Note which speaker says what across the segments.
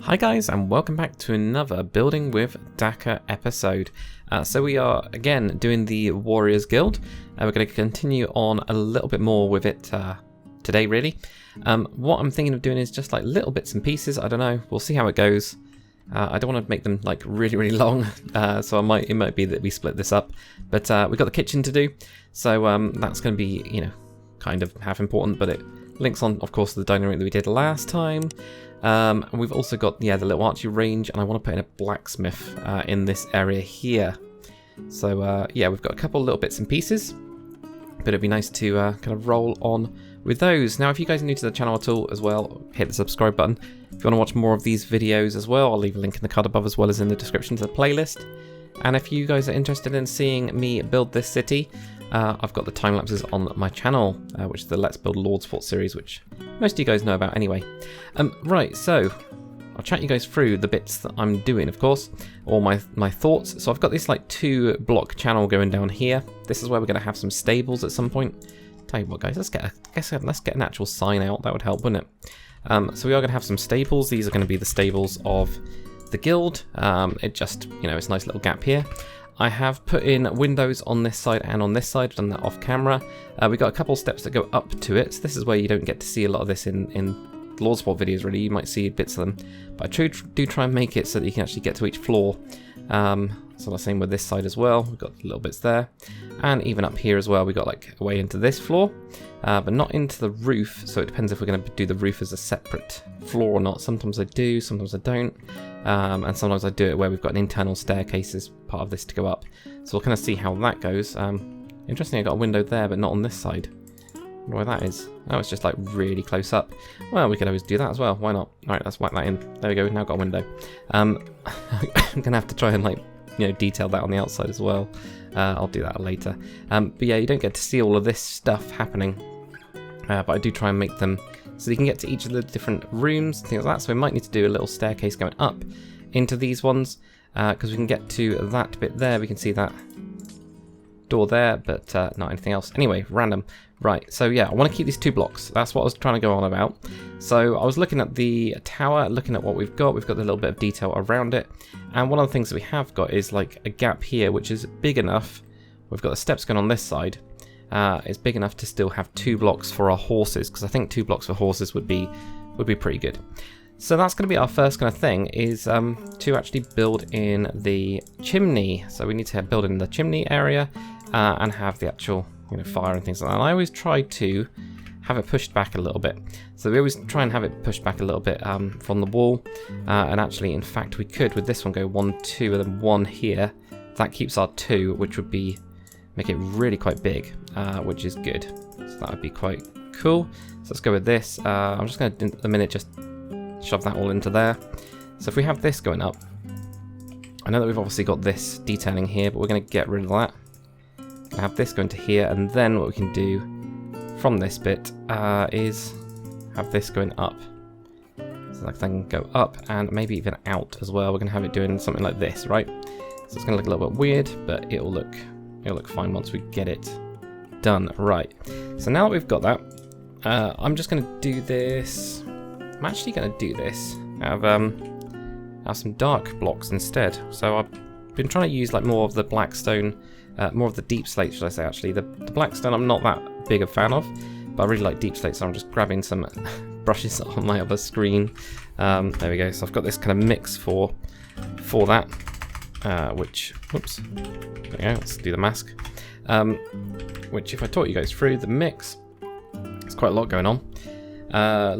Speaker 1: Hi guys, and welcome back to another Building With Dakr episode. So we are again doing the Warriors Guild. We're going to continue on a little bit more with it today really. What I'm thinking of doing is just like little bits and pieces. I don't know, we'll see how it goes. I don't want to make them like really long, so it might be that we split this up. But we've got the kitchen to do, so that's going to be, you know, kind of half important, but it links on, of course, to the dining room that we did last time. And we've also got, the little archery range, and I want to put in a blacksmith in this area here. So, we've got a couple little bits and pieces, but it'd be nice to kind of roll on with those. Now, if you guys are new to the channel at all as well, hit the subscribe button. If you want to watch more of these videos as well, I'll leave a link in the card above as well as in the description to the playlist. And if you guys are interested in seeing me build this city, I've got the time lapses on my channel, which is the Let's Build Lordsport series, which most of you guys know about anyway. Right, so I'll chat you guys through the bits that I'm doing, of course, all my thoughts. So I've got this like 2-block channel going down here. This is where we're going to have some stables at some point. Tell you what, guys, let's get an actual sign out. That would help, wouldn't it? So we are going to have some stables. These are going to be the stables of the guild. It just, you know, it's a nice little gap here. I have put in windows on this side and on this side. I've done that off camera. We've got a couple steps that go up to it. So this is where you don't get to see a lot of this in Lordsport videos, really. You might see bits of them. But I do try and make it so that you can actually get to each floor. So the same with this side as well. We've got little bits there. And even up here as well, we got like a way into this floor. But not into the roof. So it depends if we're going to do the roof as a separate floor or not. Sometimes I do, sometimes I don't. And sometimes I do it where we've got an internal staircase as part of this to go up. So we'll kind of see how that goes. Interesting, I got a window there, but not on this side. I wonder why that is. Oh, it's just like really close up. Well, we could always do that as well. Why not? Alright, let's whack that in. There we go, now got a window. I'm going to have to try and like, you know, detail that on the outside as well. I'll do that later. But yeah, you don't get to see all of this stuff happening. But I do try and make them so you can get to each of the different rooms and things like that. So we might need to do a little staircase going up into these ones, because we can get to that bit there. We can see that door there, but not anything else. Anyway, random. Right, so yeah, I want to keep these 2 blocks. That's what I was trying to go on about. So I was looking at the tower, looking at what we've got. We've got a little bit of detail around it. And one of the things that we have got is like a gap here, which is big enough. We've got the steps going on this side. It's big enough to still have 2 blocks for our horses, because I think 2 blocks for horses would be pretty good. So that's going to be our first kind of thing, is to actually build in the chimney. So we need to build in the chimney area and have the actual, you know, fire and things like that. And I always try to have it pushed back a little bit. So we always try and have it pushed back a little bit from the wall. And actually, in fact, we could with this one go 1, 2, and then 1 here. That keeps our 2, which would be make it really quite big, which is good. So that would be quite cool. So let's go with this. I'm just going to, in a minute, just shove that all into there. So if we have this going up, I know that we've obviously got this detailing here, but we're going to get rid of that. I have this going to here, and then what we can do from this bit is have this going up. So that can go up and maybe even out as well. We're going to have it doing something like this, right? So it's going to look a little bit weird, but it'll look fine once we get it done. Right, so now that we've got that, I'm just going to do this. I'm actually going to do this out of some dark blocks instead. So I've been trying to use like more of the blackstone, more of the deep slate, should I say. Actually, the blackstone I'm not that big a fan of, but I really like deep slate, so I'm just grabbing some brushes on my other screen. There we go. So I've got this kind of mix for that. Which, whoops, there we go, let's do the mask. Which, if I taught you guys through the mix, there's quite a lot going on.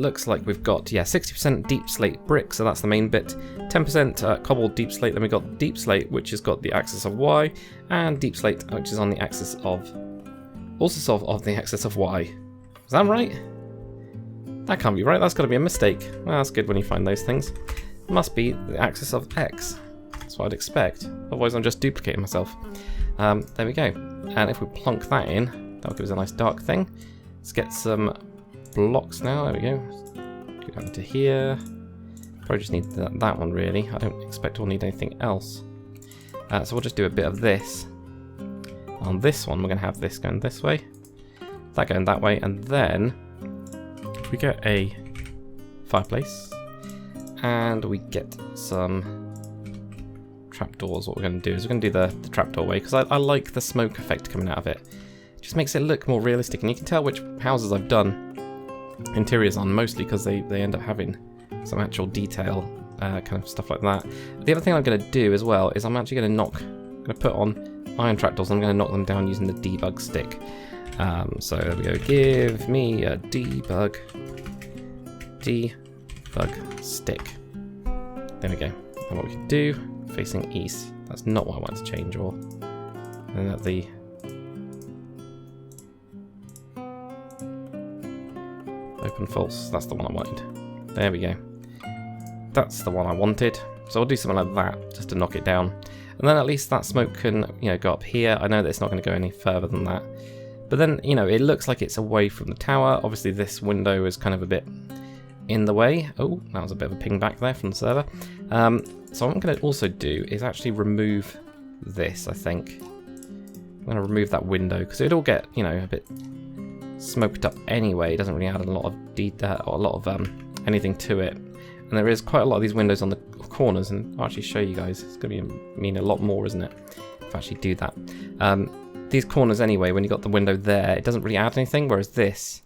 Speaker 1: Looks like we've got, 60% deep slate brick, so that's the main bit. 10% cobbled deep slate, then we've got deep slate, which has got the axis of Y, and deep slate, which is on the axis of, also of the axis of Y. Is that right? That can't be right, that's got to be a mistake. Well, that's good when you find those things. It must be the axis of X. That's what I'd expect. Otherwise, I'm just duplicating myself. There we go. And if we plonk that in, that'll give us a nice dark thing. Let's get some blocks now. There we go. Go down to here. Probably just need that one, really. I don't expect we'll need anything else. So we'll just do a bit of this. On this one, we're going to have this going this way. That going that way. And then, if we get a fireplace, and we get some trapdoors. What we're going to do is we're going to do the trapdoor way, because I like the smoke effect coming out of it. It just makes it look more realistic, and you can tell which houses I've done interiors on, mostly because they end up having some actual detail, kind of stuff like that. The other thing I'm going to do as well is I'm actually going to put on iron trapdoors, and I'm going to knock them down using the debug stick. So there we go. Give me a debug stick. There we go. And what we can do, facing east. That's not what I want to change, or and at the open false. That's the one I wanted. There we go. That's the one I wanted. So I'll do something like that just to knock it down, and then at least that smoke can, you know, go up here. I know that it's not going to go any further than that, but then, you know, it looks like it's away from the tower. Obviously, this window is kind of a bit in the way. Oh, that was a bit of a ping back there from the server. So what I'm going to also do is actually remove this, I think. I'm going to remove that window, because it'll get, you know, a bit smoked up anyway. It doesn't really add a lot of detail or a lot of anything to it. And there is quite a lot of these windows on the corners, and I'll actually show you guys. It's going to mean a lot more, isn't it, if I actually do that. These corners anyway, when you got the window there, it doesn't really add anything, whereas this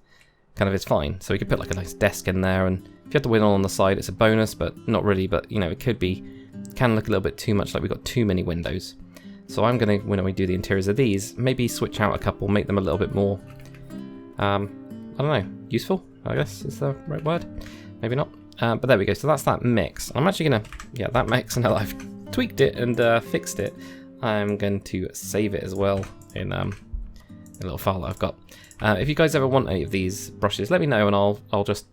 Speaker 1: kind of is fine. So you could put like a nice desk in there, and if you have the window on the side, it's a bonus, but not really. But, you know, it can look a little bit too much like we've got too many windows. So I'm going to, when we do the interiors of these, maybe switch out a couple, make them a little bit more, I don't know, useful, I guess is the right word. Maybe not. But there we go. So that's that mix. I'm actually going to, yeah, that mix, now that I've tweaked it and fixed it, I'm going to save it as well in a little file that I've got. If you guys ever want any of these brushes, let me know, and I'll just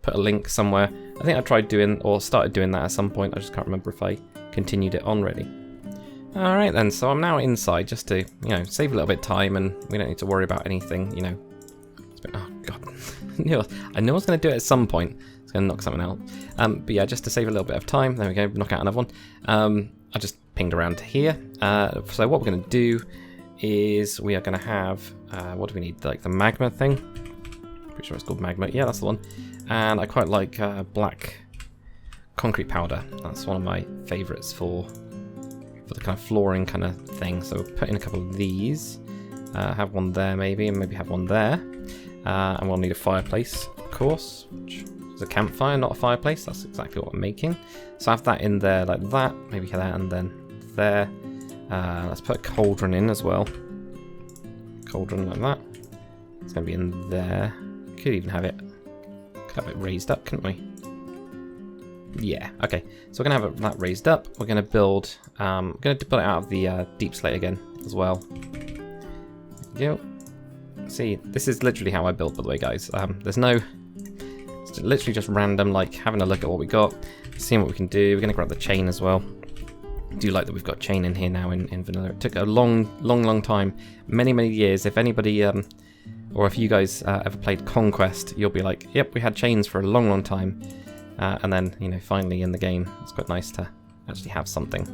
Speaker 1: put a link somewhere. I think I tried doing, or started doing that at some point. I just can't remember if I continued it on really. Alright then, so I'm now inside just to, you know, save a little bit of time, and we don't need to worry about anything, you know. Oh god. I knew I was going to do it at some point. It's going to knock something out. But yeah, just to save a little bit of time, there we go, knock out another one. I just pinged around to here. So what we're going to do is we are going to have, what do we need, like the magma thing? Pretty sure it's called magma. Yeah, that's the one. And I quite like black concrete powder. That's one of my favourites for the kind of flooring kind of thing. So we'll put in a couple of these. Have one there maybe, and maybe have one there. And we'll need a fireplace, of course, which is a campfire, not a fireplace. That's exactly what I'm making. So I have that in there like that, maybe that, and then there. Let's put a cauldron in as well. Cauldron like that. It's going to be in there. Could even have it raised up, couldn't we? Yeah, okay. So we're going to have that raised up. We're going to build, I'm going to build it out of the deep slate again as well. There we go. See, this is literally how I built, by the way, guys. There's no, it's literally just random, like having a look at what we got, seeing what we can do. We're going to grab the chain as well. I do like that we've got chain in here now in vanilla. It took a long time, many years. If anybody, or if you guys ever played Conquest, you'll be like, yep, we had chains for a long time. And then, you know, finally in the game, it's quite nice to actually have something.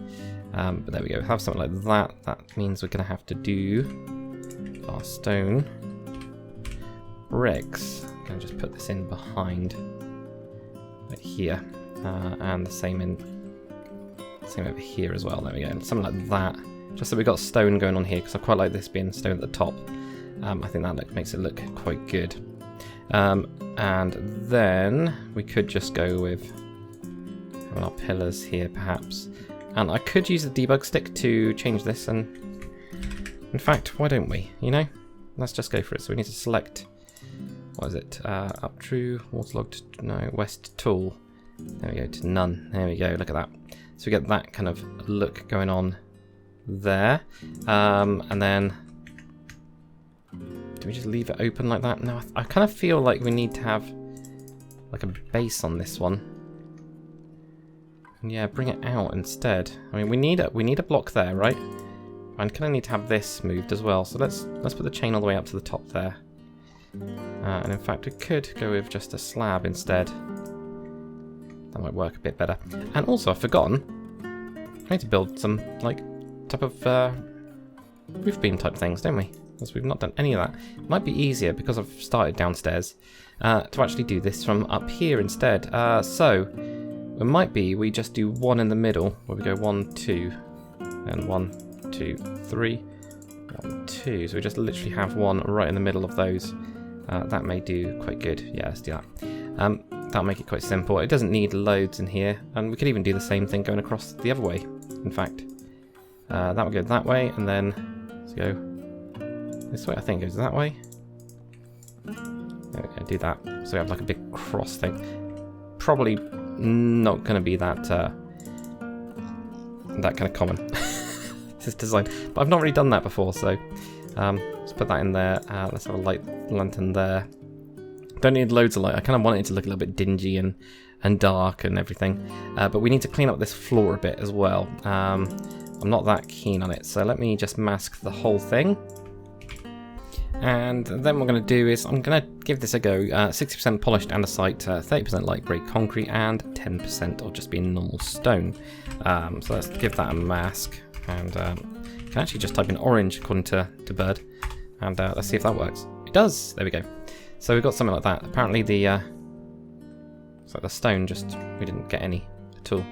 Speaker 1: But there we go, have something like that. That means we're going to have to do our stone bricks. I'm going to just put this in behind, right here, and the same over here as well. There we go, something like that. Just so we've got stone going on here, because I quite like this being stone at the top. I think that makes it look quite good. And then we could just go with having our pillars here, perhaps. And I could use the debug stick to change this, and in fact, why don't we? You know, let's just go for it. So we need to select, what is it? Up true, waterlogged, no, west tool. There we go, to none. There we go, look at that. So we get that kind of look going on there. And then, do we just leave it open like that? No, I kind of feel like we need to have like a base on this one. And yeah, bring it out instead. I mean, we need a block there, right? And kind of need to have this moved as well. So let's put the chain all the way up to the top there. And in fact, we could go with just a slab instead. That might work a bit better. And also, I've forgotten, I need to build some like type of roof beam type things, don't we? Because we've not done any of that. It might be easier, because I've started downstairs, to actually do this from up here instead. So it might be we just do one in the middle, where we go 1, 2, and 1, 2, 3, 1, 2. So we just literally have one right in the middle of those. That may do quite good. Yeah, let's do that. That'll make it quite simple. It doesn't need loads in here, and we could even do the same thing going across the other way. In fact, that would go that way, and then let's go this way. I think it goes that way. There we go, do that. So we have like a big cross thing. Probably not going to be that that kind of common. This design, but I've not really done that before, so let's put that in there. Let's have a light lantern there. Don't need loads of light. I kind of want it to look a little bit dingy and dark and everything, but we need to clean up this floor a bit as well. I'm not that keen on it, so let me just mask the whole thing. And then what I'm going to do is I'm going to give this a go. 60% polished andesite, 30% light grey concrete, and 10% of just being normal stone. So let's give that a mask, and you can actually just type in orange according to Bird, and let's see if that works. It does. There we go. So we've got something like that. Apparently the it's like the stone we didn't get any at all.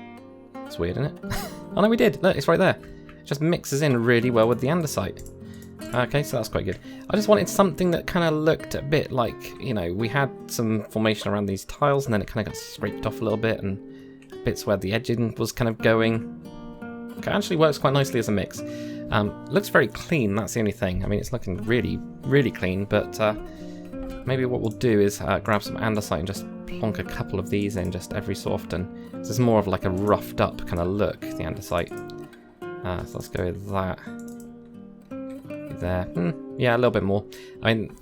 Speaker 1: It's weird, isn't it? Oh no, we did. Look, it's right there. It just mixes in really well with the andesite. Okay, so that's quite good. I just wanted something that kind of looked a bit like, you know, we had some formation around these tiles, and then it kind of got scraped off a little bit, and bits where the edging was kind of going. It actually works quite nicely as a mix. Looks very clean. That's the only thing. I mean, it's looking really, really clean, but maybe what we'll do is grab some andesite and just plonk a couple of these in just every so often. So it's more of like a roughed up kind of look, the andesite. So let's go with that. There. Yeah, a little bit more. I mean,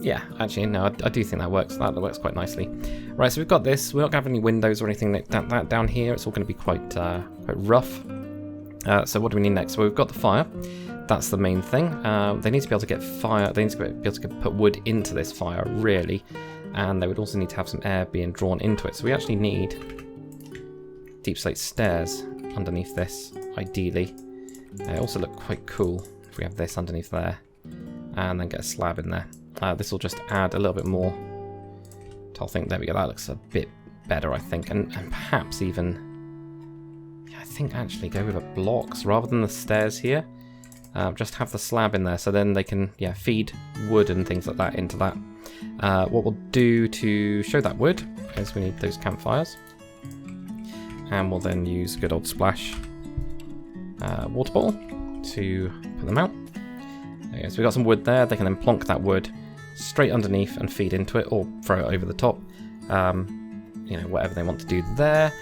Speaker 1: yeah, actually, no, I do think that works. That works quite nicely. Right, so we've got this. We're not going to have any windows or anything like that down here. It's all going to be quite rough. So what do we need next? Well, we've got the fire. That's the main thing. They need to be able to get fire. They need to be able to put wood into this fire, really. And they would also need to have some air being drawn into it. So we actually need deep slate stairs underneath this, ideally. They also look quite cool if we have this underneath there. And then get a slab in there. This will just add a little bit more to the thing. There we go. That looks a bit better, I think. And perhaps even, yeah, I think actually go with the blocks rather than the stairs here. Just have the slab in there, so then they can, yeah, feed wood and things like that into that. What we'll do to show that wood is we need those campfires, and we'll then use good old splash water bottle to put them out. Okay, so we've got some wood there. They can then plonk that wood straight underneath and feed into it, or throw it over the top. You know, whatever they want to do there.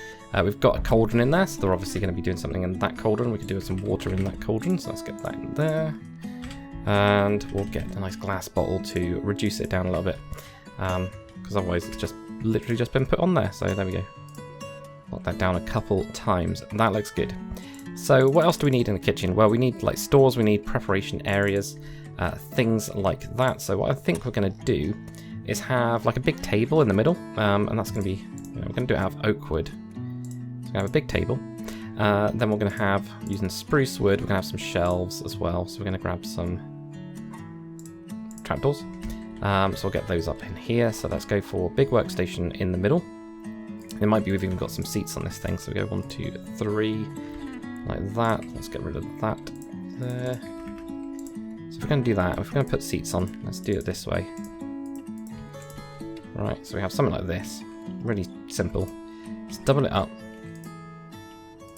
Speaker 1: We've got a cauldron in there, so they're obviously going to be doing something in that cauldron. We could do some water in that cauldron, so let's get that in there. And we'll get a nice glass bottle to reduce it down a little bit, because otherwise it's just literally just been put on there. So there we go. Lock that down a couple times. That looks good. So what else do we need in the kitchen? Well, we need like stores, we need preparation areas, things like that. So what I think we're going to do is have like a big table in the middle, and that's going to be, you know, we're going to do it out of oak wood. So we have a big table. Then we're going to have, using spruce wood, we're going to have some shelves as well. So we're going to grab some trapdoors. So we'll get those up in here. So let's go for big workstation in the middle. It might be we've even got some seats on this thing. So we go 1, 2, 3, like that. Let's get rid of that there. So if we're going to do that, if we're going to put seats on, let's do it this way. Right, so we have something like this. Really simple. Just double it up.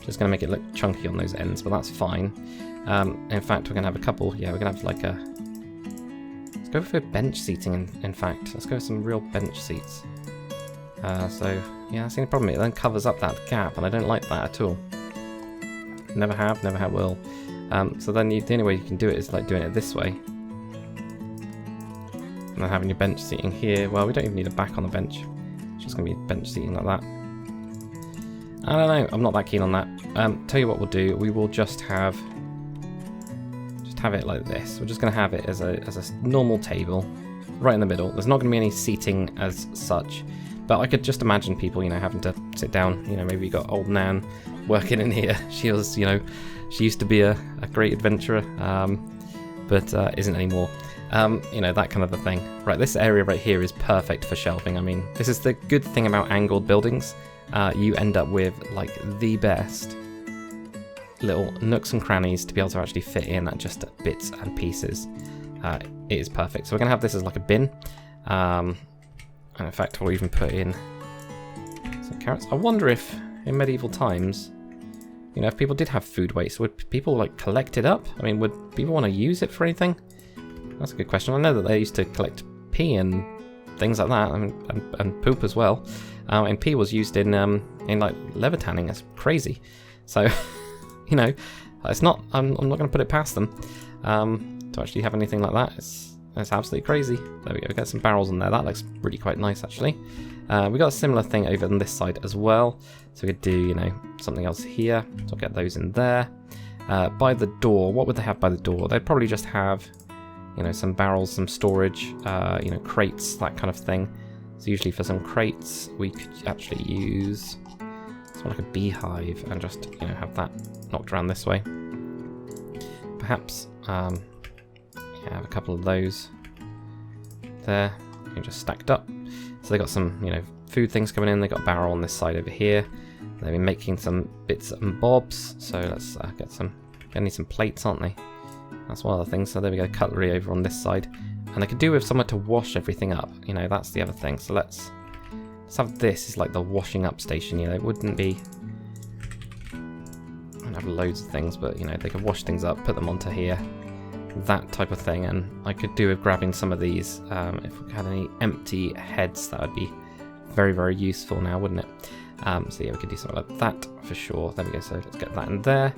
Speaker 1: Just going to make it look chunky on those ends, but that's fine. In fact, we're going to have a couple. Yeah, we're going to have like a... Let's go for bench seating, in fact. Let's go with some real bench seats. So, yeah, that's the only problem. It then covers up that gap, and I don't like that at all. Never have, will. So then the only way you can do it is like doing it this way. And then having your bench seating here. Well, we don't even need a back on the bench. It's just going to be bench seating like that. I don't know, I'm not that keen on that. Tell you what we'll do, we will just have it like this. We're just going to have it as a normal table, right in the middle. There's not going to be any seating as such, but I could just imagine people, you know, having to sit down. You know, maybe you got old Nan working in here. She was, you know, she used to be a great adventurer, but isn't anymore. You know, that kind of a thing. Right, this area right here is perfect for shelving. I mean, this is the good thing about angled buildings. you end up with like the best little nooks and crannies to be able to actually fit in just bits and pieces. It is perfect. So we're going to have this as like a bin. And in fact, we'll even put in some carrots. I wonder if in medieval times, you know, if people did have food waste, would people like collect it up? I mean, would people want to use it for anything? That's a good question. I know that they used to collect pee and things like that, and poop as well. And pee was used in like leather tanning. That's crazy. So, you know, it's not. I'm not going to put it past them to actually have anything like that. It's absolutely crazy. There we go. We got some barrels in there. That looks really quite nice, actually. We got a similar thing over on this side as well. So we could do, you know, something else here. So I'll get those in there. By the door, what would they have by the door? They'd probably just have, you know, some barrels, some storage, you know, crates, that kind of thing. So usually for some crates, we could actually use something like a beehive and just, you know, have that knocked around this way. Perhaps, yeah, have a couple of those there, just stacked up. So they got some, you know, food things coming in. They got a barrel on this side over here. They've been making some bits and bobs. So let's get some. They need some plates, aren't they? That's one of the things. So there we go, cutlery over on this side, and they could do with somewhere to wash everything up. You know, that's the other thing. So let's have this as like the washing up station. You know, it wouldn't be. I don't have loads of things, but you know, they could wash things up, put them onto here. That type of thing, and I could do with grabbing some of these. If we had any empty heads, that would be very, very useful now, wouldn't it? So yeah, we could do something like that for sure. There we go. So let's get that in there.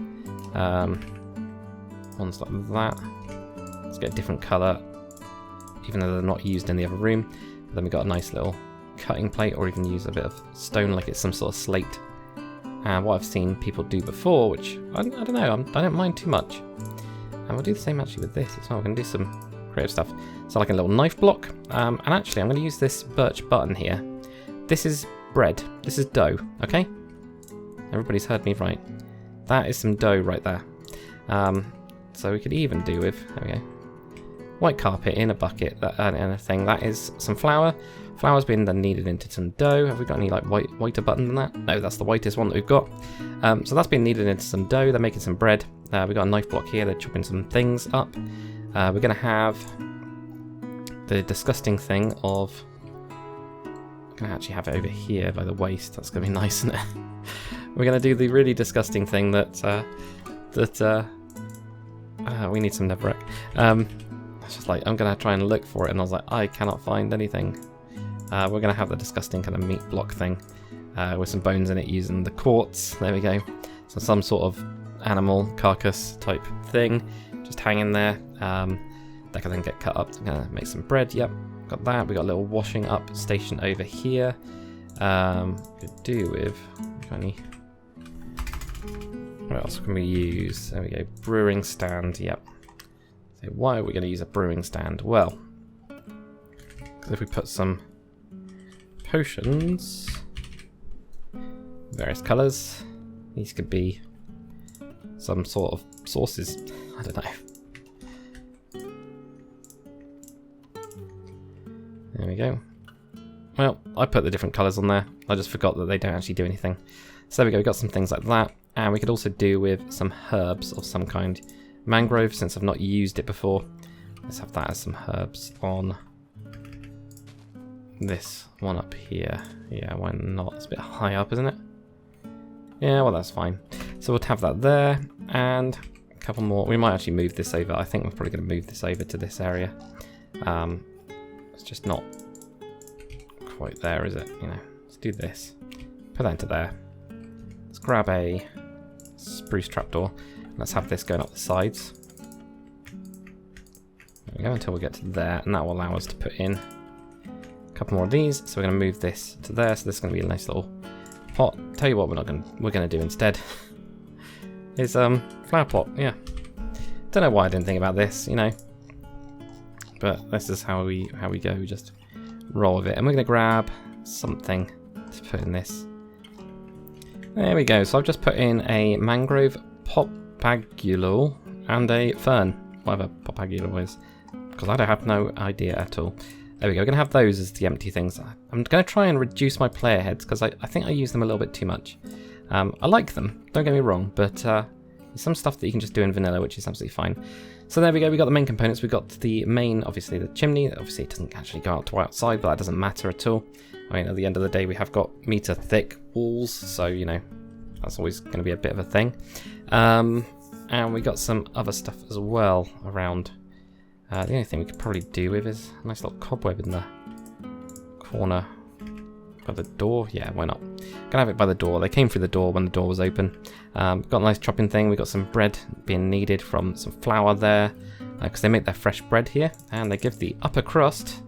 Speaker 1: Ones like that. Let's get a different colour, even though they're not used in the other room. But then we got a nice little cutting plate, or even use a bit of stone, like it's some sort of slate. And what I've seen people do before, which I don't know, I don't mind too much. And we'll do the same actually with this as well. We're going to do some creative stuff. So like a little knife block. And actually I'm going to use this birch button here. This is bread. This is dough, okay? Everybody's heard me right. That is some dough right there. So we could even do with, there we go, white carpet in a bucket and a thing. That is some flour. Flour's been then kneaded into some dough. Have we got any like whiter button than that? No, that's the whitest one that we've got. So that's been kneaded into some dough. They're making some bread. We've got a knife block here. They're chopping some things up. We're going to have the disgusting thing of... I'm going to actually have it over here by the waist. That's going to be nice, isn't it? We're going to do the really disgusting thing that we need some netherrack. It's just like, I'm going to try and look for it, and I was like, I cannot find anything. We're going to have the disgusting kind of meat block thing with some bones in it using the quartz. There we go. So some sort of animal carcass type thing just hanging there. That can then get cut up. I'm going to make some bread. Yep, got that. We got a little washing up station over here. Could do with... What else can we use? There we go. Brewing stand. Yep. So why are we going to use a brewing stand? Well, because if we put some potions, various colours, these could be some sort of sauces. I don't know. There we go. Well, I put the different colours on there. I just forgot that they don't actually do anything. So there we go. We've got some things like that. And we could also do with some herbs of some kind. Mangrove, since I've not used it before. Let's have that as some herbs on this one up here. Yeah, why not? It's a bit high up, isn't it? Yeah, well, that's fine. So we'll have that there. And a couple more. We might actually move this over. I think we're probably going to move this over to this area. It's just not quite there, is it? You know, let's do this. Put that into there. Let's grab a spruce trapdoor. Let's have this going up the sides. There we go, until we get to there, and that will allow us to put in a couple more of these. So we're going to move this to there. So this is going to be a nice little pot. Tell you what, we're going to do instead is flower pot. Yeah, don't know why I didn't think about this, you know, but this is how we go. We just roll with it, and we're going to grab something to put in this. There we go. So I've just put in a mangrove popagulol and a fern, whatever popagulol is, because I don't have no idea at all. There we go. We're going to have those as the empty things. I'm going to try and reduce my player heads because I think I use them a little bit too much. I like them, don't get me wrong, but there's some stuff that you can just do in vanilla, which is absolutely fine. So there we go. We got the main components. We got the main, obviously the chimney. Obviously it doesn't actually go out to outside, but that doesn't matter at all. I mean, at the end of the day, we have got meter thick walls, so you know that's always going to be a bit of a thing. And we got some other stuff as well around. The only thing we could probably do with is a nice little cobweb in the corner by the door. Yeah, why not? Gonna have it by the door. They came through the door when the door was open. Got a nice chopping thing. We got some bread being kneaded from some flour there, because they make their fresh bread here, and they give the upper crust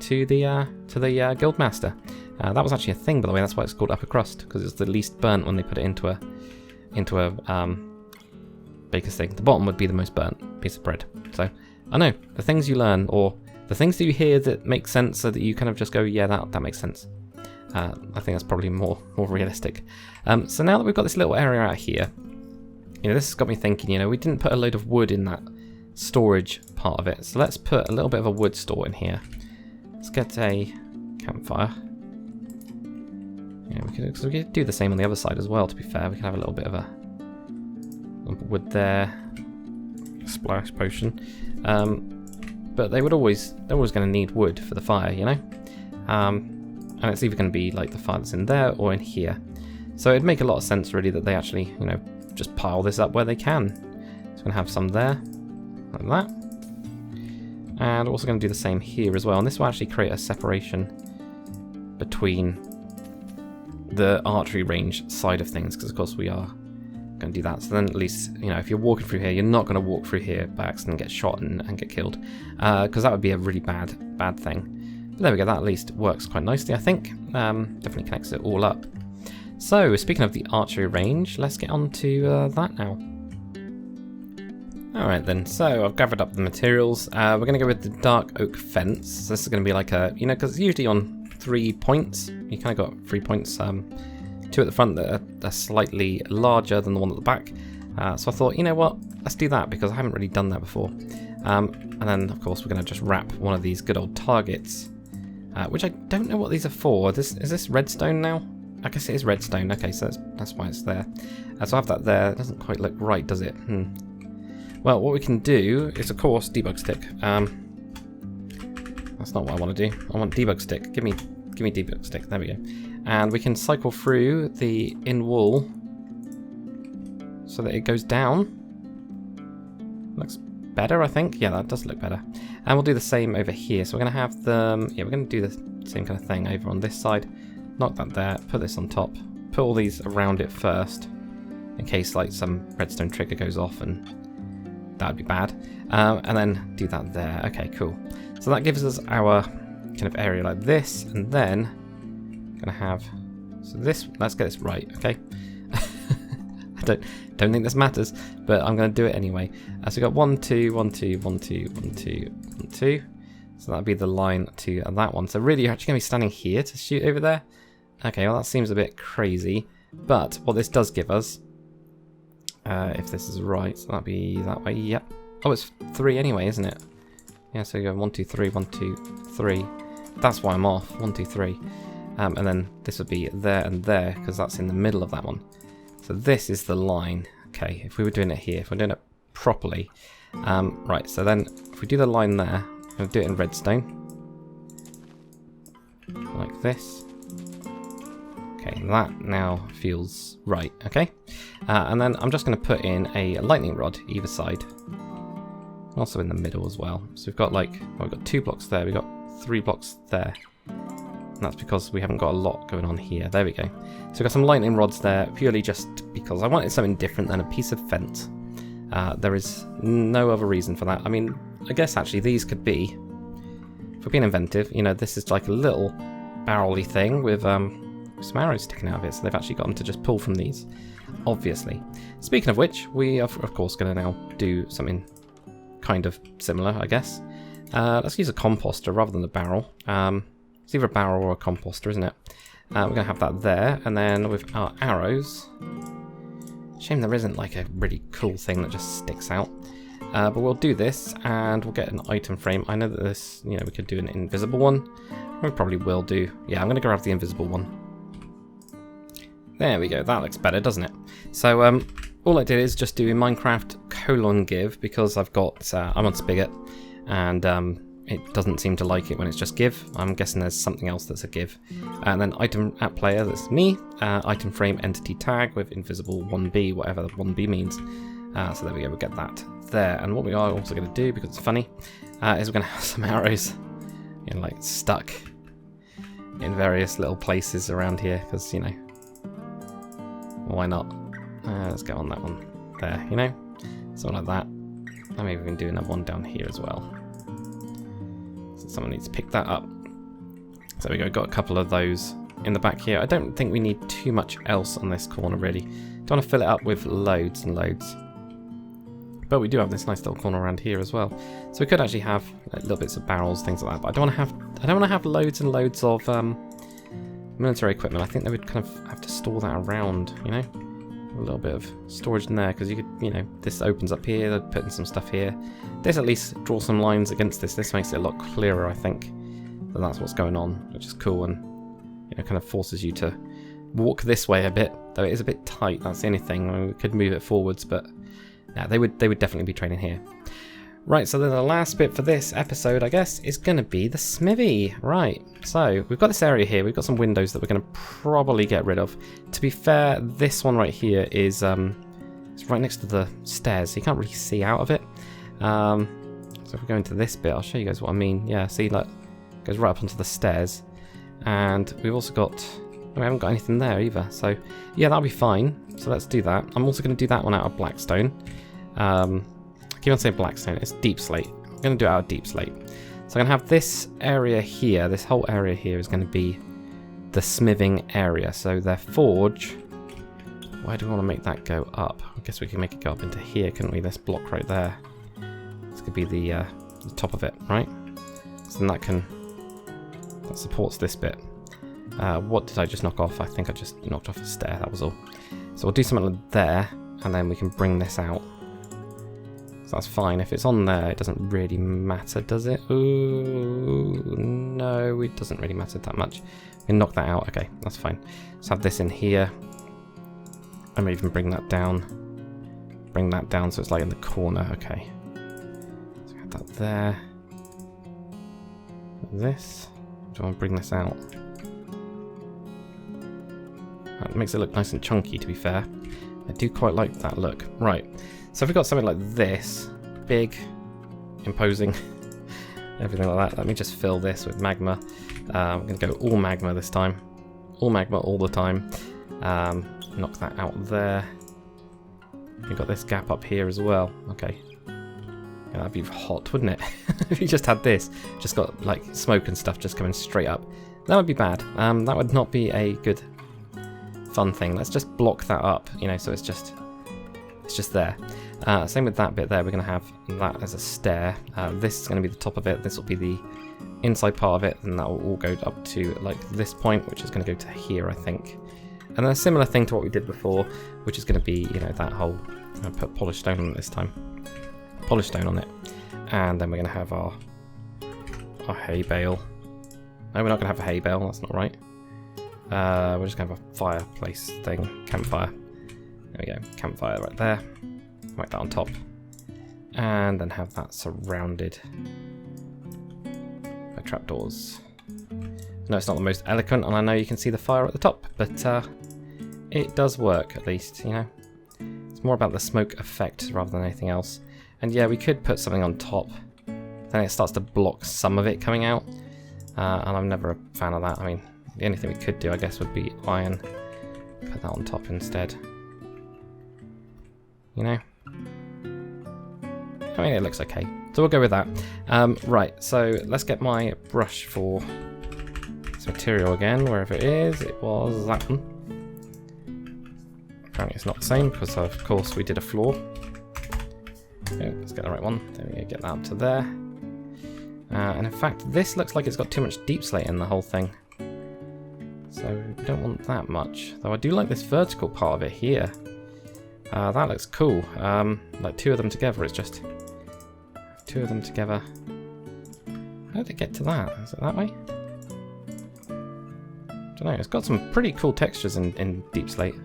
Speaker 1: to the guild master. That was actually a thing, by the way. That's why it's called upper crust, because it's the least burnt when they put it into a baker's thing. The bottom would be the most burnt piece of bread. So I know the things you learn, or the things that you hear that make sense, so that you kind of just go, yeah, that makes sense. I think that's probably more realistic. So now that we've got this little area out here, you know, this has got me thinking. You know, we didn't put a load of wood in that storage part of it, so let's put a little bit of a wood store in here. Let's get a campfire. Yeah, we could do the same on the other side as well. To be fair, we can have a little bit of a wood there. Splash potion. But they're always going to need wood for the fire, you know. And it's either going to be like the fire that's in there or in here. So it'd make a lot of sense really that they actually, you know, just pile this up where they can. So we're going to have some there, like that. And also going to do the same here as well. And this will actually create a separation between the archery range side of things, because of course we are going to do that. So then at least, you know, if you're walking through here, you're not going to walk through here by accident and get shot and get killed, because that would be a really bad thing. But there we go, that at least works quite nicely, I think. Definitely connects it all up. So speaking of the archery range, let's get on to that now. Alright then, so I've gathered up the materials. We're going to go with the dark oak fence. So this is going to be like a, you know, because it's usually on 3 points. You kind of got 3 points, 2 at the front that are slightly larger than the one at the back. So I thought, you know what, let's do that, because I haven't really done that before. And then, of course, we're going to just wrap one of these good old targets, which I don't know what these are for. Is this redstone now? I guess it is redstone. Okay, so that's why it's there. So I have that there. It doesn't quite look right, does it? Well, what we can do is, of course, debug stick. That's not what I want to do. I want debug stick. Give me debug stick. There we go. And we can cycle through the in wall so that it goes down. Looks better, I think. Yeah, that does look better. And we'll do the same over here. So we're going to have them. Yeah, we're going to do the same kind of thing over on this side. Knock that there. Put this on top. Put all these around it first, in case like some redstone trigger goes off, and that would be bad. And then do that there. Okay, cool. So that gives us our kind of area like this, and then gonna have, so this, let's get this right, okay. I don't think this matters, but I'm gonna do it anyway. So we've got 1 2 1 2 1 2 1 2 1 2. So that'll be the line to that one. So really, you're actually gonna be standing here to shoot over there. Okay, well that seems a bit crazy, but what this does give us, if this is right, so that'll be that way. Yep. Oh, it's 3 anyway, isn't it? Yeah. So you go 1 2 3 1 2 3. That's why I'm off. 1 2 3. And then this would be there and there, because that's in the middle of that one. So this is the line. Okay, if we were doing it here, if we're doing it properly. Right, so then if we do the line there, I'm going to do it in redstone. Like this. Okay, that now feels right, okay? And then I'm just going to put in a lightning rod either side. Also in the middle as well. So we've got like, well, we've got 2 blocks there, we've got 3 blocks there. And that's because we haven't got a lot going on here. There we go. So we've got some lightning rods there, purely just because I wanted something different than a piece of fence. There is no other reason for that. I mean, I guess actually these could be, if we're being inventive, you know, this is like a little barrel-y thing with some arrows sticking out of it. So they've actually gotten to just pull from these, obviously. Speaking of which, we are of course going to now do something kind of similar, I guess. Let's use a composter rather than a barrel. It's either a barrel or a composter, isn't it? We're going to have that there, and then with our arrows, shame there isn't like a really cool thing that just sticks out. But we'll do this, and we'll get an item frame. I know that this, you know, we could do an invisible one. We probably will do. Yeah, I'm going to grab the invisible one. There we go. That looks better, doesn't it? So all I did is just do Minecraft : give, because I've got I'm on Spigot, and it doesn't seem to like it when it's just give. I'm guessing there's something else that's a give. And then item at player, that's me. Item frame entity tag with invisible 1B, whatever the 1B means. So there we go, we'll get that there. And what we are also going to do, because it's funny, is we're going to have some arrows, you know, like stuck in various little places around here, because, you know, why not? Let's go on that one there, you know, something like that. And maybe we can do another one down here as well. So someone needs to pick that up. So we go, got a couple of those in the back here. I don't think we need too much else on this corner, really. Don't want to fill it up with loads and loads. But we do have this nice little corner around here as well. So we could actually have like, little bits of barrels, things like that. But I don't want to have loads and loads of military equipment. I think they would kind of have to store that around, you know, a little bit of storage in there, because you could, you know, this opens up here. They'd put in some stuff here. This at least draw some lines against this. This makes it a lot clearer, I think, that that's what's going on, which is cool, and you know, kind of forces you to walk this way a bit, though it is a bit tight. That's the only thing. I mean, we could move it forwards, but yeah, they would definitely be training here. Right, so then the last bit for this episode, I guess, is going to be the smithy. Right, so we've got this area here. We've got some windows that we're going to probably get rid of. To be fair, this one right here is it's right next to the stairs, so you can't really see out of it. So if we go into this bit, I'll show you guys what I mean. Yeah, see, like, it goes right up onto the stairs. And we've also got, we haven't got anything there either. So yeah, that'll be fine. So let's do that. I'm also going to do that one out of blackstone. I keep on saying blackstone, it's deep slate. I'm going to do it out of deep slate. So I'm going to have this area here, this whole area here is going to be the smithing area. So their forge, where do we want to make that go up? I guess we can make it go up into here, couldn't we? This block right there. This could be the top of it, right? So then that supports this bit. What did I just knock off? I think I just knocked off a stair, that was all. So we'll do something like there, and then we can bring this out. So that's fine. If it's on there, it doesn't really matter, does it? Ooh, no, it doesn't really matter that much. We can knock that out. Okay, that's fine. Let's have this in here. And maybe even bring that down. Bring that down so it's like in the corner. Okay. So we have that there. This. Do I want to bring this out? That makes it look nice and chunky, to be fair. I do quite like that look. Right, so if we've got something like this, big, imposing, everything like that, let me just fill this with magma. I'm going to go all magma this time. All magma all the time. Knock that out there. We've got this gap up here as well. Okay. Yeah, that'd be hot, wouldn't it? If you just had this, just got like smoke and stuff just coming straight up. That would be bad. That would not be a good fun thing. Let's just block that up, you know, so it's just there. Same with that bit there. We're going to have that as a stair. This is going to be the top of it. This will be the inside part of it, and that will all go up to like this point, which is going to go to here, I think. And then a similar thing to what we did before, which is going to be, you know, that whole. I'm going to put polished stone on it this time. Polished stone on it, and then we're going to have our hay bale. No, we're not going to have a hay bale. That's not right. We're just going to have a fireplace thing, campfire. There we go, campfire right there. Whack that on top, and then have that surrounded by trapdoors. No, it's not the most eloquent, and I know you can see the fire at the top, but it does work at least. You know, it's more about the smoke effect rather than anything else. And yeah, we could put something on top, then it starts to block some of it coming out, and I'm never a fan of that. I mean, the only thing we could do, I guess, would be iron. Put that on top instead. You know? I mean, it looks okay. So we'll go with that. Right, so let's get my brush for this material again, wherever it is. It was that one. Apparently it's not the same, because of course we did a floor. Okay, let's get the right one. There we go, get that up to there. And in fact, this looks like it's got too much deep slate in the whole thing. So we don't want that much. Though I do like this vertical part of it here. That looks cool. Like two of them together, it's just two of them together. How did it get to that? Is it that way? I don't know. It's got some pretty cool textures in Deep Slate.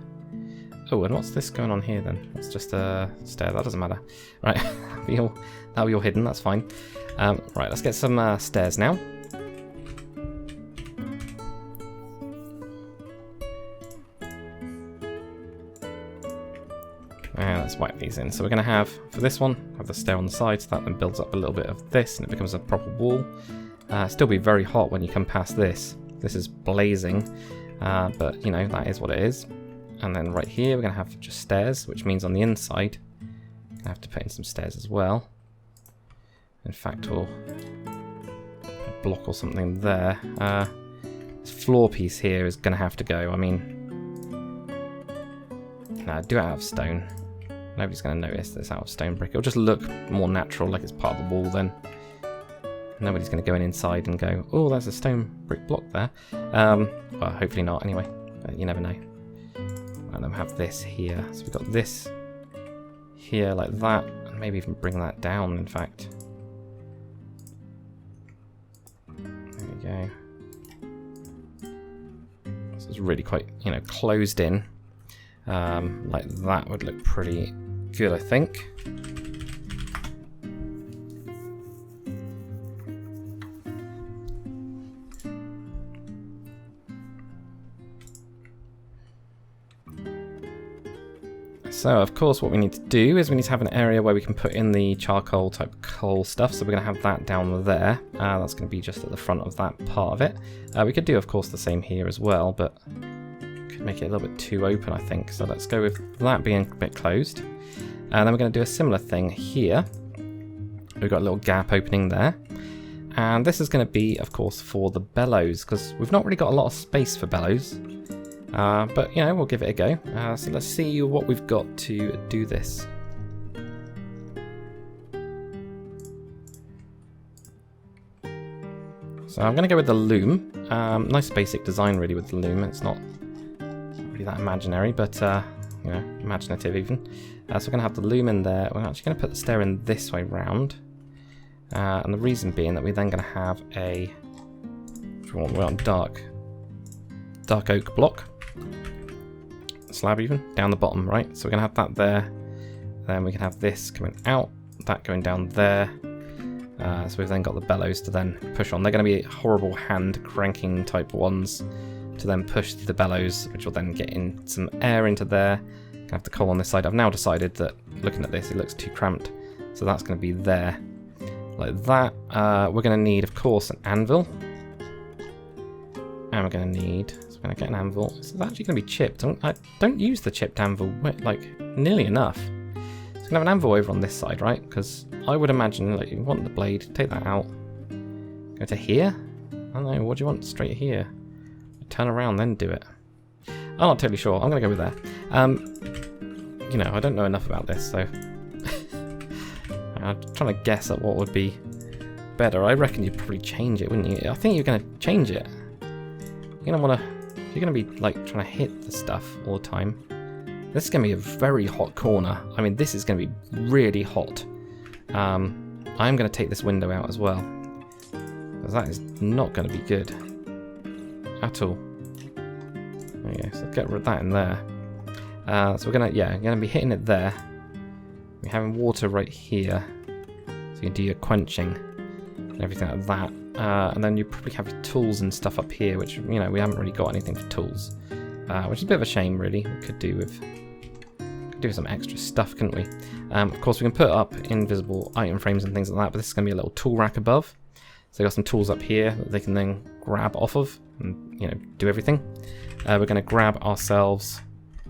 Speaker 1: Oh, and what's this going on here then? It's just a stair. That doesn't matter. Right, that'll be all hidden. That's fine. Right, let's get some stairs now. And let's wipe these in. So we're going to have, for this one, have the stair on the side, so that then builds up a little bit of this, and it becomes a proper wall. Still be very hot when you come past this. This is blazing, but you know, that is what it is. And then right here, we're going to have just stairs, which means on the inside, I have to put in some stairs as well. In fact, we'll block or something there. This floor piece here is going to have to go. I mean, nah, do it out of stone. Nobody's going to notice this out of stone brick. It'll just look more natural, like it's part of the wall then. Nobody's going to go inside and go, oh, there's a stone brick block there. Well, hopefully not anyway, but you never know. And then we have this here. So we've got this here like that, and maybe even bring that down, in fact. There we go. So it's really quite, you know, closed in. Like that would look pretty good, I think. So, of course, what we need to do is we need to have an area where we can put in the charcoal type coal stuff. So we're going to have that down there. That's going to be just at the front of that part of it. We could do, of course, the same here as well, but could make it a little bit too open, I think. So let's go with that being a bit closed. And then we're going to do a similar thing here. We've got a little gap opening there. And this is going to be, of course, for the bellows, because we've not really got a lot of space for bellows. But, you know, we'll give it a go. So let's see what we've got to do this. So I'm going to go with the loom. Nice basic design, really, with the loom. It's not really that imaginary, but, you know, imaginative even. So we're going to have the loom in there. We're actually going to put the stair in this way round. And the reason being that we're then going to have a dark oak block. Slab even, down the bottom, right? So we're going to have that there. Then we can have this coming out, that going down there. So we've then got the bellows to then push on. They're going to be horrible hand cranking type ones to then push the bellows, which will then get in some air into there. Gonna have the coal on this side. I've now decided that looking at this, it looks too cramped. So that's going to be there, like that. We're going to need, of course, an anvil. And we're going to need... I'm going to get an anvil. This is actually going to be chipped. I don't use the chipped anvil, like, nearly enough. So I'm going to have an anvil over on this side, right? Because I would imagine, like, you want the blade, take that out. Go to here? I don't know, what do you want straight here? Turn around, then do it. I'm not totally sure. I'm going to go with that. You know, I don't know enough about this, so... I'm trying to guess at what would be better. I reckon you'd probably change it, wouldn't you? I think you're going to change it. You're going to want to... You're going to be, like, trying to hit the stuff all the time. This is going to be a very hot corner. I mean, this is going to be really hot. I'm going to take this window out as well. Because that is not going to be good. At all. There you go. So get rid of that in there. So we're going to be hitting it there. We're having water right here. So you can do your quenching and everything like that. And then you probably have your tools and stuff up here, which, you know, we haven't really got anything for tools. Which is a bit of a shame, really. We could do with some extra stuff, couldn't we? Of course, we can put up invisible item frames and things like that, but this is going to be a little tool rack above. So we've got some tools up here that they can then grab off of and, you know, do everything. We're going to grab ourselves,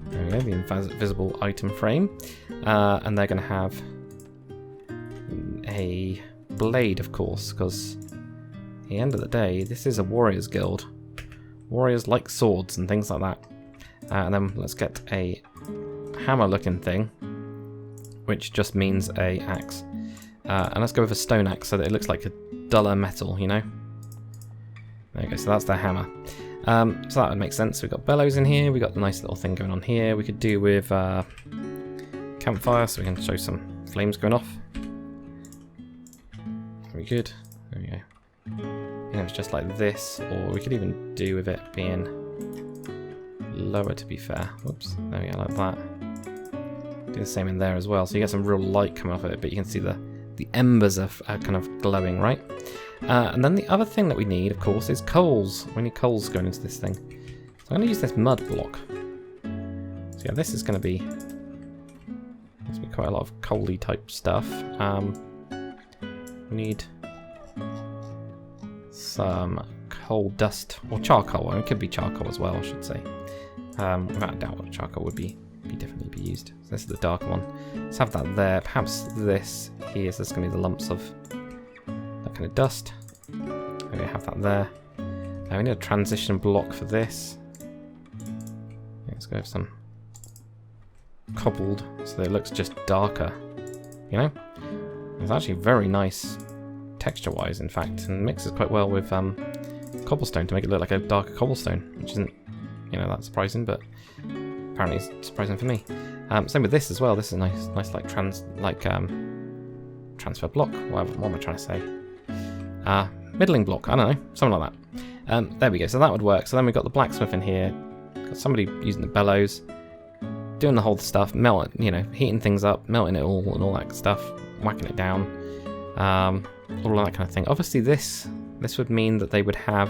Speaker 1: there we go, the invisible item frame. And they're going to have a blade, of course, because at the end of the day, this is a warriors guild. Warriors like swords and things like that. And then let's get a hammer looking thing, which just means a axe. And let's go with a stone axe so that it looks like a duller metal, you know? There you go, so that's their hammer. So that would make sense. We've got bellows in here, we've got the nice little thing going on here. We could do with campfire so we can show some flames going off. be good. There we go. And it's just like this, or we could even do with it being lower, to be fair. Whoops, there we go, like that. Do the same in there as well, so you get some real light coming off of it, but you can see the embers are kind of glowing, right? And then the other thing that we need, of course, is coals. We need coals going into this thing. So I'm going to use this mud block. So yeah, this is going to be quite a lot of coaly type stuff. We need some coal dust, or charcoal. It could be charcoal as well, I should say. Without a doubt, charcoal would definitely be used. So this is the darker one. Let's have that there. Perhaps this here, so this is going to be the lumps of that kind of dust. Okay, have that there. Now we need a transition block for this. Let's go with some cobbled, so that it looks just darker. You know, it's actually very nice texture-wise, in fact, and mixes quite well with cobblestone to make it look like a darker cobblestone, which isn't, you know, that surprising, but apparently it's surprising for me. Same with this as well. This is a nice like transfer block. What am I trying to say? Middling block. I don't know, something like that. There we go. So that would work. So then we've got the blacksmith in here. Got somebody using the bellows, doing the whole stuff, melting, you know, heating things up, melting it all and all that stuff, whacking it down, all that kind of thing. Obviously, this would mean that they would have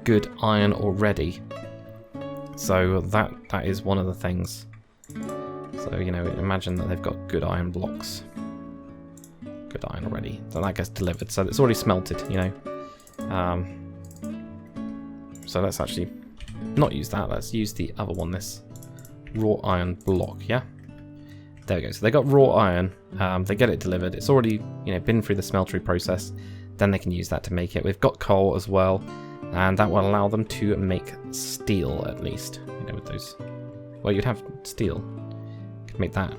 Speaker 1: good iron already. So that is one of the things. So, you know, imagine that they've got good iron blocks. Good iron already. So that gets delivered. So it's already smelted, you know. So let's actually not use that. Let's use the other one, this raw iron block, yeah? There we go. So they got raw iron. They get it delivered. It's already, you know, been through the smeltery process. Then they can use that to make it. We've got coal as well. And that will allow them to make steel, at least. You know, with those... Well, you'd have steel. You could make that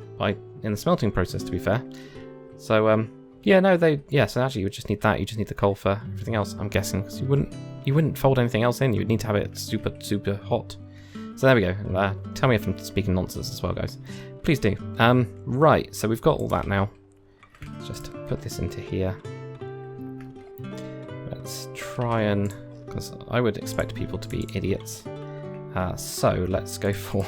Speaker 1: in the smelting process, to be fair. So, yeah, no, so actually you would just need that. You just need the coal for everything else, I'm guessing. Because you wouldn't fold anything else in. You would need to have it super, super hot. So there we go. Tell me if I'm speaking nonsense as well, guys. Please do. Right, so we've got all that now. Let's just put this into here. Let's try and... because I would expect people to be idiots. So let's go for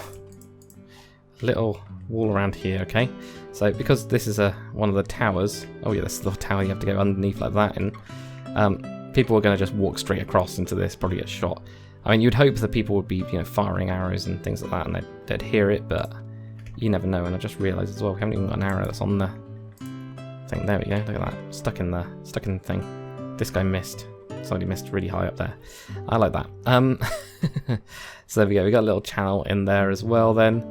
Speaker 1: a little wall around here, okay? So because this is one of the towers, oh yeah, this is the tower you have to go underneath like that, and people are going to just walk straight across into this, probably get shot. I mean, you'd hope that people would be, you know, firing arrows and things like that, and they'd hear it, but you never know. And I just realised as well, we haven't even got an arrow that's on the thing. There we go, look at that, stuck in the thing. This guy missed. Somebody missed really high up there. I like that. So there we go. We got a little channel in there as well then.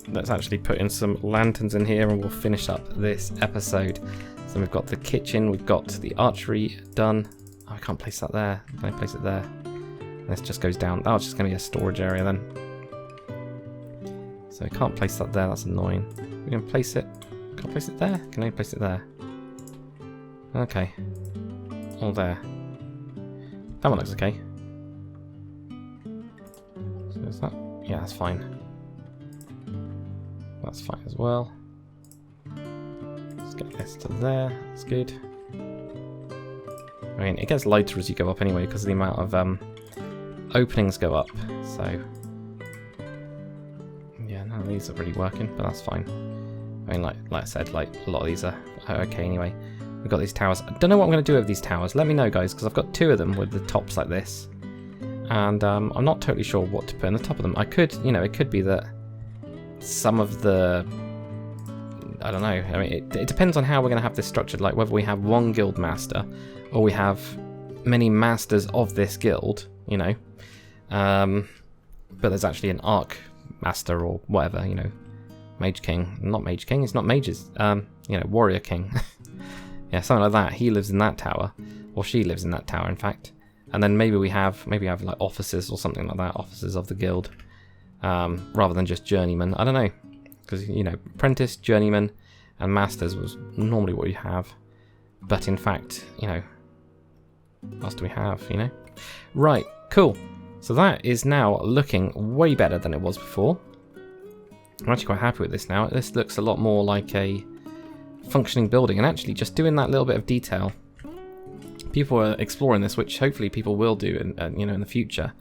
Speaker 1: Let's actually put in some lanterns in here and we'll finish up this episode. So we've got the kitchen. We've got the archery done. Oh, I can't place that there. Can I place it there? This just goes down. Oh, it's just going to be a storage area then. So I can't place that there. That's annoying. We can place it. Can I place it there? Can I place it there? Okay. All there. That one looks okay. So is that? Yeah, that's fine. That's fine as well. Let's get this to there. That's good. I mean, it gets lighter as you go up anyway because the amount of openings go up. So yeah, none of these are really working, but that's fine. I mean, like I said, like a lot of these are okay anyway. We've got these towers. I don't know what I'm going to do with these towers. Let me know, guys, because I've got two of them with the tops like this. And I'm not totally sure what to put on the top of them. I could, you know, it could be that some of the... I don't know. I mean, it depends on how we're going to have this structured. Like whether we have one guild master or we have many masters of this guild, you know. But there's actually an arc master or whatever, you know. Mage King. Not Mage King. It's not mages. You know, Warrior King. Yeah, something like that. He lives in that tower, or she lives in that tower, in fact. And then maybe we have like officers or something like that, officers of the guild, rather than just journeymen. I don't know, because you know, apprentice, journeyman, and masters was normally what you have. But in fact, you know, what else do we have? You know, right? Cool. So that is now looking way better than it was before. I'm actually quite happy with this now. This looks a lot more like a functioning building, and actually just doing that little bit of detail. People are exploring this, which hopefully people will do in the future.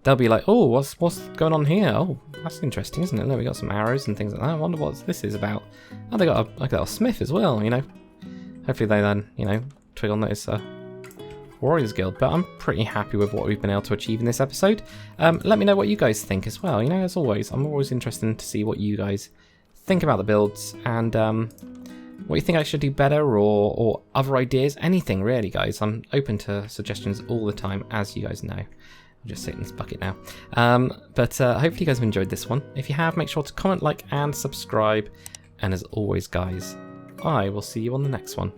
Speaker 1: They'll be like, oh, what's going on here? Oh, that's interesting, isn't it? Look, we got some arrows and things like that. I wonder what this is about. Oh, they got a little smith as well, you know. Hopefully they then, twig on this Warriors Guild. But I'm pretty happy with what we've been able to achieve in this episode. Let me know what you guys think as well. As always, I'm always interested to see what you guys think about the builds and what you think I should do better or other ideas. Anything really, guys. I'm open to suggestions all the time, as you guys know. Just sit in this bucket now. But hopefully you guys have enjoyed this one. If you have, make sure to comment, like, and subscribe. And as always, guys, I will see you on the next one.